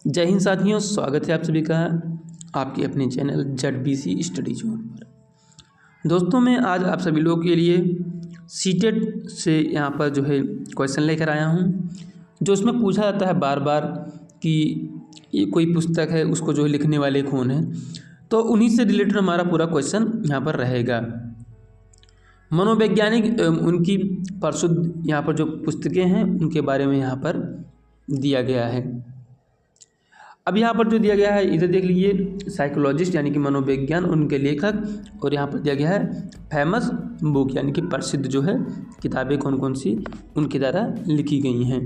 जय हिंद साथियों, स्वागत है आप सभी का आपके अपने चैनल ZBC स्टडी जोन पर। दोस्तों, मैं आज आप सभी लोगों के लिए सीटेट से यहाँ पर जो है क्वेश्चन लेकर आया हूँ, जो उसमें पूछा जाता है बार बार कि ये कोई पुस्तक है, उसको जो है लिखने वाले कौन है। तो उन्हीं से रिलेटेड हमारा पूरा क्वेश्चन यहाँ पर रहेगा। मनोवैज्ञानिक उनकी प्रसिद्ध यहाँ पर जो पुस्तकें हैं उनके बारे में यहाँ पर दिया गया है। अब यहाँ पर जो दिया गया है इधर देख लीजिए, साइकोलॉजिस्ट यानी कि मनोविज्ञान उनके लेखक, और यहाँ पर दिया गया है फेमस बुक यानी कि प्रसिद्ध जो है किताबें कौन कौन सी उनके द्वारा लिखी गई हैं।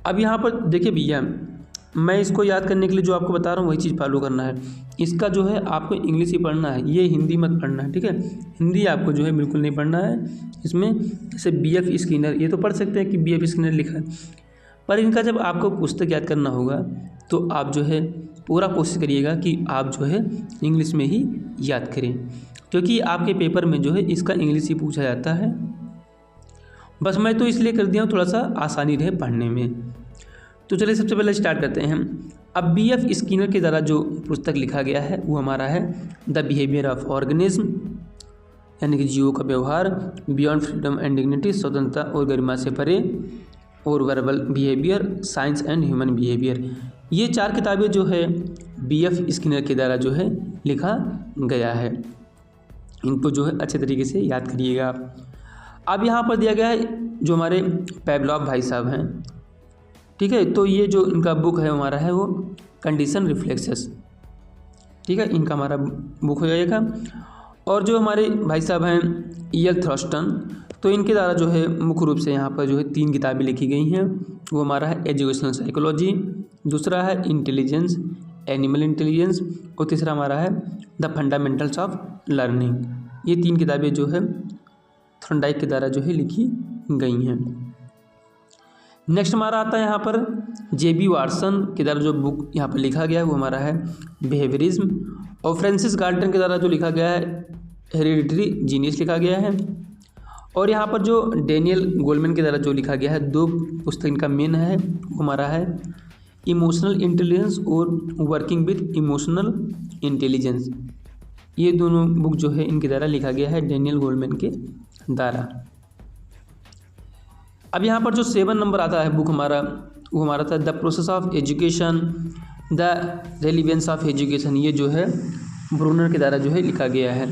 अब यहाँ पर देखिए भैया, मैं इसको याद करने के लिए जो आपको बता रहा हूँ वही चीज़ फॉलो करना है। इसका जो है आपको इंग्लिश ही पढ़ना है, ये हिंदी मत पढ़ना है, ठीक है। हिंदी आपको जो है बिल्कुल नहीं पढ़ना है। इसमें जैसे BF स्किनर, ये तो पढ़ सकते हैं कि BF स्किनर लिखा है, पर इनका जब आपको पुस्तक याद करना होगा तो आप जो है पूरा कोशिश करिएगा कि आप जो है इंग्लिश में ही याद करें, क्योंकि आपके पेपर में जो है इसका इंग्लिश ही पूछा जाता है। बस मैं तो इसलिए कर दिया हूँ थोड़ा सा आसानी रहे पढ़ने में। तो चलिए सबसे पहले स्टार्ट करते हैं। अब BF स्किनर के द्वारा जो पुस्तक लिखा गया है वो हमारा है द बिहेवियर ऑफ ऑर्गेनिज्म, यानी कि जीवों का व्यवहार, बियॉन्ड फ्रीडम एंड डिग्निटी, स्वतंत्रता और गरिमा से परे, और verbal behaviour, science and human behaviour. ये 4 किताबें जो है BF स्किनर के द्वारा जो है लिखा गया है। इनको जो है अच्छे तरीके से याद करिएगा। अब यहाँ पर दिया गया है जो हमारे पेवलॉव भाई साहब हैं, ठीक है। तो ये जो इनका बुक है हमारा है वो कंडीशन रिफ्लेक्सेस, ठीक है, इनका हमारा बुक हो जाएगा। और जो हमारे भाई साहब हैं EL थ्रस्टन, तो इनके द्वारा जो है मुख्य रूप से यहाँ पर जो है 3 किताबें लिखी गई हैं। वो हमारा है एजुकेशनल साइकोलॉजी, दूसरा है इंटेलिजेंस, एनिमल इंटेलिजेंस, और तीसरा हमारा है द फंडामेंटल्स ऑफ लर्निंग। ये 3 किताबें जो है थॉर्नडाइक के द्वारा जो है लिखी गई हैं। नेक्स्ट हमारा आता है यहाँ पर JB वाटसन के द्वारा जो बुक यहाँ पर लिखा गया है वो हमारा है बिहेवियरिज्म, और फ्रांसिस गाल्टन के द्वारा जो लिखा गया है हेरिडिटरी जीनियस लिखा गया है। और यहाँ पर जो डेनियल गोलमैन के द्वारा जो लिखा गया है 2 पुस्तक इनका मेन है, वो हमारा है इमोशनल इंटेलिजेंस और वर्किंग विद इमोशनल इंटेलिजेंस। ये दोनों बुक जो है इनके द्वारा लिखा गया है डेनियल गोलमैन के द्वारा। अब यहाँ पर जो 7 नंबर आता है बुक हमारा, वो हमारा था the process of education, the relevance of education. ये जो है ब्रूनर के द्वारा जो है लिखा गया है।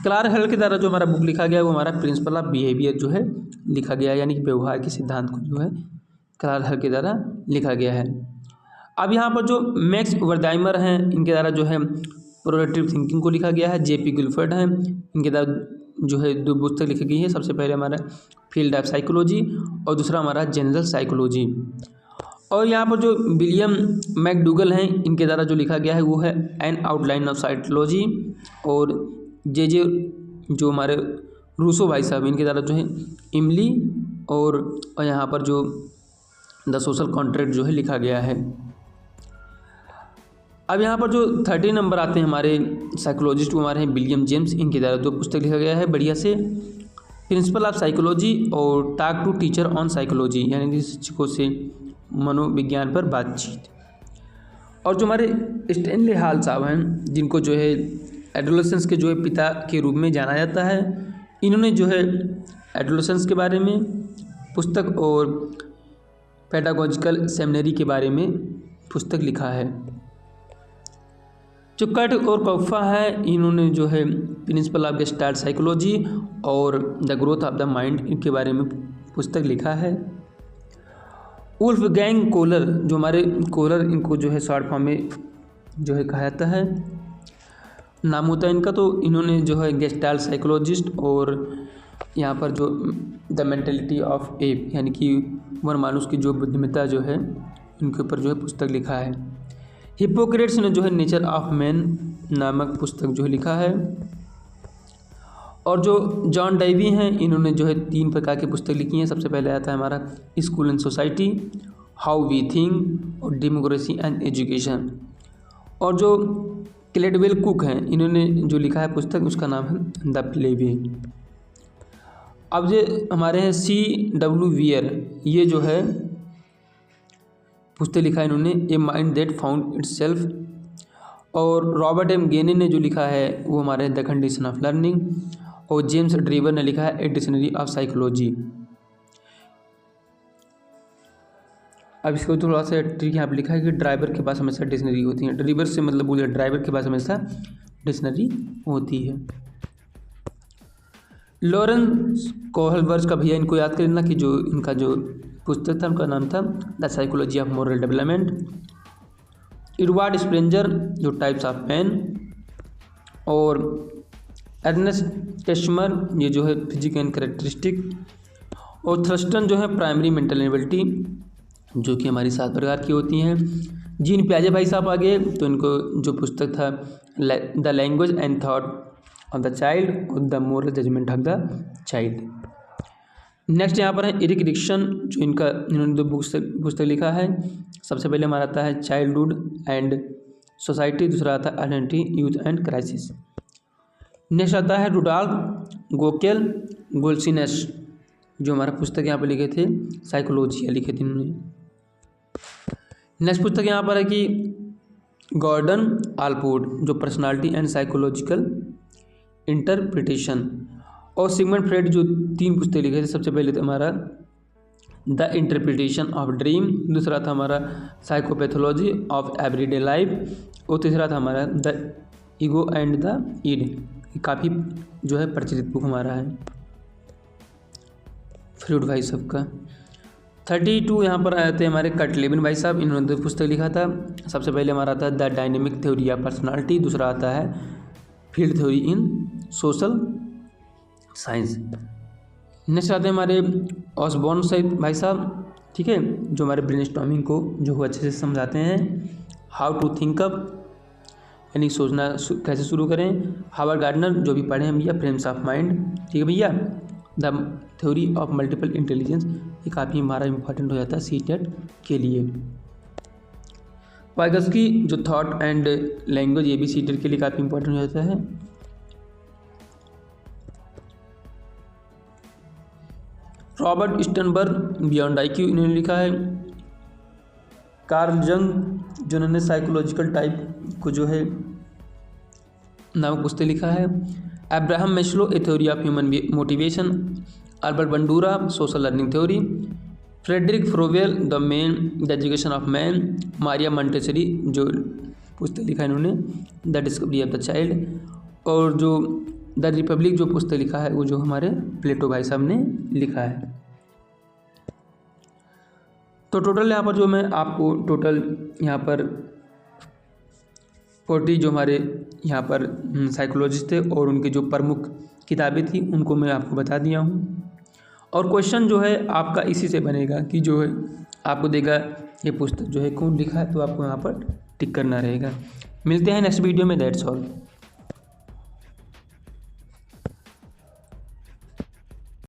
क्लार्क हल के द्वारा जो हमारा बुक लिखा गया है वो हमारा प्रिंसिपल ऑफ बिहेवियर जो है लिखा गया है, यानी कि व्यवहार के सिद्धांत को जो है क्लार्क हल के द्वारा लिखा गया है। अब यहाँ पर जो मैक्स वर्दाइमर हैं इनके द्वारा जो है प्रोडक्टिव थिंकिंग को लिखा गया है। JP गिलफर्ड हैं, इनके द्वारा जो है 2 पुस्तक लिखी गई है। सबसे पहले हमारा फील्ड ऑफ साइकोलॉजी और दूसरा हमारा जनरल साइकोलॉजी। और यहाँ पर जो विलियम मैकडूगल हैं इनके द्वारा जो लिखा गया है वो है एन आउटलाइन ऑफ साइकोलॉजी, और जे जो हमारे रूसो भाई साहब इनके द्वारा जो है इमली, और यहाँ पर जो द सोशल कॉन्ट्रैक्ट जो है लिखा गया है। अब यहाँ पर जो 30 नंबर आते हैं हमारे साइकोलॉजिस्ट, वो हमारे हैं विलियम जेम्स, इनके द्वारा 2 पुस्तक लिखा गया है बढ़िया से, प्रिंसिपल ऑफ साइकोलॉजी और talk to teacher on psychology, यानी कि शिक्षकों से मनोविज्ञान पर बातचीत। और जो हमारे स्टैनली हॉल साहब हैं, जिनको जो है एडोलेसेंस के जो है पिता के रूप में जाना जाता है, इन्होंने जो है एडोलेसेंस के बारे में पुस्तक और पेडागोजिकल सेमिनरी के बारे में पुस्तक लिखा है। जो कर्ट और कौफा है, इन्होंने जो है प्रिंसिपल ऑफ गेस्टाल्ट साइकोलॉजी और the growth of the mind इनके बारे में पुस्तक लिखा है। वुल्फगैंग कोहलर, जो हमारे कोहलर इनको जो है शॉर्ट फॉर्म में जो है कहा जाता है, नाम होता है इनका, तो इन्होंने जो है गेस्टाल्ट साइकोलॉजिस्ट और यहाँ पर जो द मेंटलिटी ऑफ एप, यानी कि वन मानुष की जो बुद्धिमत्ता जो है इनके ऊपर जो है पुस्तक लिखा है। हिप्पोक्रेट्स ने जो है नेचर ऑफ मैन नामक पुस्तक जो है लिखा है। और जो जॉन डाइवी हैं, इन्होंने जो है 3 प्रकार की पुस्तक लिखी हैं। सबसे पहले आता है हमारा school and society, how we think, और डेमोक्रेसी एंड एजुकेशन। और जो क्लेडवेल कुक हैं, इन्होंने जो लिखा है पुस्तक उसका नाम है द प्लेबे। अब जो हमारे हैं CW वियर, ये जो है पुस्तक लिखा है इन्होंने a mind that found itself. और रॉबर्ट एम गेने ने जो लिखा है वो हमारे द कंडीशन ऑफ लर्निंग। और जेम्स ड्रीवर ने लिखा है ए डिक्शनरी ऑफ साइकोलॉजी। अब इसको थोड़ा सा ट्रिक यहाँ पर लिखा है कि ड्राइवर के पास हमेशा डिक्शनरी होती है। ड्रीवर से मतलब बोलिए ड्राइवर के पास हमेशा डिक्शनरी होती है। लॉरेंस कोहलबर्ज का भैया इनको याद कर लेना कि जो इनका जो पुस्तक था उनका नाम था the psychology of moral development. Edward Spranger जो टाइप्स ऑफ पेन। और अर्नेस्ट टेस्मर ये जो है फिजिक एंड कैरेक्टरिस्टिक। और थर्स्टन जो है प्राइमरी मेंटल एबिलिटी जो कि हमारी 7 प्रकार की होती हैं। जीन पियाजे भाई साहब आगे तो इनको जो पुस्तक था the language and thought of the child और the moral judgement of the child. Next यहाँ पर है एरिक डिक्सन जो इन्होंने 2 पुस्तक लिखा है। सबसे पहले हमारा आता है चाइल्डहुड एंड सोसाइटी, दूसरा आता है identity youth and crisis. Next आता है रुडॉल्फ गोकेल गोल्सिनेस जो हमारा पुस्तक यहाँ पर लिखे थे साइकोलॉजी लिखे थे इन्होंने। नेक्स्ट पुस्तक यहाँ पर है कि गॉर्डन आलपोर्ट जो पर्सनालिटी एंड साइकोलॉजिकल इंटरप्रिटेशन। और सिगमंड फ्रेड जो 3 पुस्तक लिखे थे। सबसे पहले था हमारा द इंटरप्रिटेशन ऑफ ड्रीम, दूसरा था हमारा साइकोपैथोलॉजी ऑफ एवरीडे लाइफ और तीसरा था हमारा द ईगो एंड द ईड। काफ़ी जो है प्रचलित बुक हमारा है फ्रूड भाई साहब का। 32 यहाँ पर आए थे हमारे कटलेबिन भाई साहब, इन्होंने 2 पुस्तक लिखा था। सबसे पहले हमारा आता है the dynamic theory of personality, दूसरा आता है फील्ड थ्योरी इन सोशल साइंस। नेक्स्ट आते हैं हमारे ऑसबॉर्न भाई साहब, ठीक है, जो हमारे ब्रेनस्टॉर्मिंग को जो वो अच्छे से समझाते हैं। हाउ टू थिंक अप यानी सोचना कैसे शुरू करें। हावर्ड गार्डनर जो भी पढ़े हैं भैया फ्रेम्स ऑफ माइंड, ठीक है भैया। The theory of multiple intelligence ये काफ़ी हमारा इंपॉर्टेंट हो जाता है सीटेट के लिए। वाइगस्की जो थॉट एंड लैंग्वेज ये भी सीटेट के लिए काफ़ी इंपॉर्टेंट हो जाता है। रॉबर्ट स्टनबर्ग बियॉन्ड आईक्यू इन्होंने लिखा है। कार्ल जंग जिन्होंने साइकोलॉजिकल टाइप को जो है नामक पुस्तक लिखा है। Abraham Maslow a theory of human motivation. Albert Bandura social learning theory. Friedrich Froebel the education of man. Maria Montessori जो पुस्तक लिखा है इन्होंने the discovery of the child. और जो द रिपब्लिक जो पुस्तक लिखा है वो जो हमारे प्लेटो भाई साहब ने लिखा है। तो टोटल यहाँ पर जो मैं आपको टोटल यहाँ पर 40 जो हमारे यहाँ पर साइकोलॉजिस्ट थे और उनकी जो प्रमुख किताबें थी उनको मैं आपको बता दिया हूँ। और क्वेश्चन जो है आपका इसी से बनेगा कि जो है आपको देगा ये पुस्तक जो है कौन लिखा है, तो आपको यहाँ पर टिक करना रहेगा। मिलते हैं नेक्स्ट वीडियो में, दैट्स ऑल।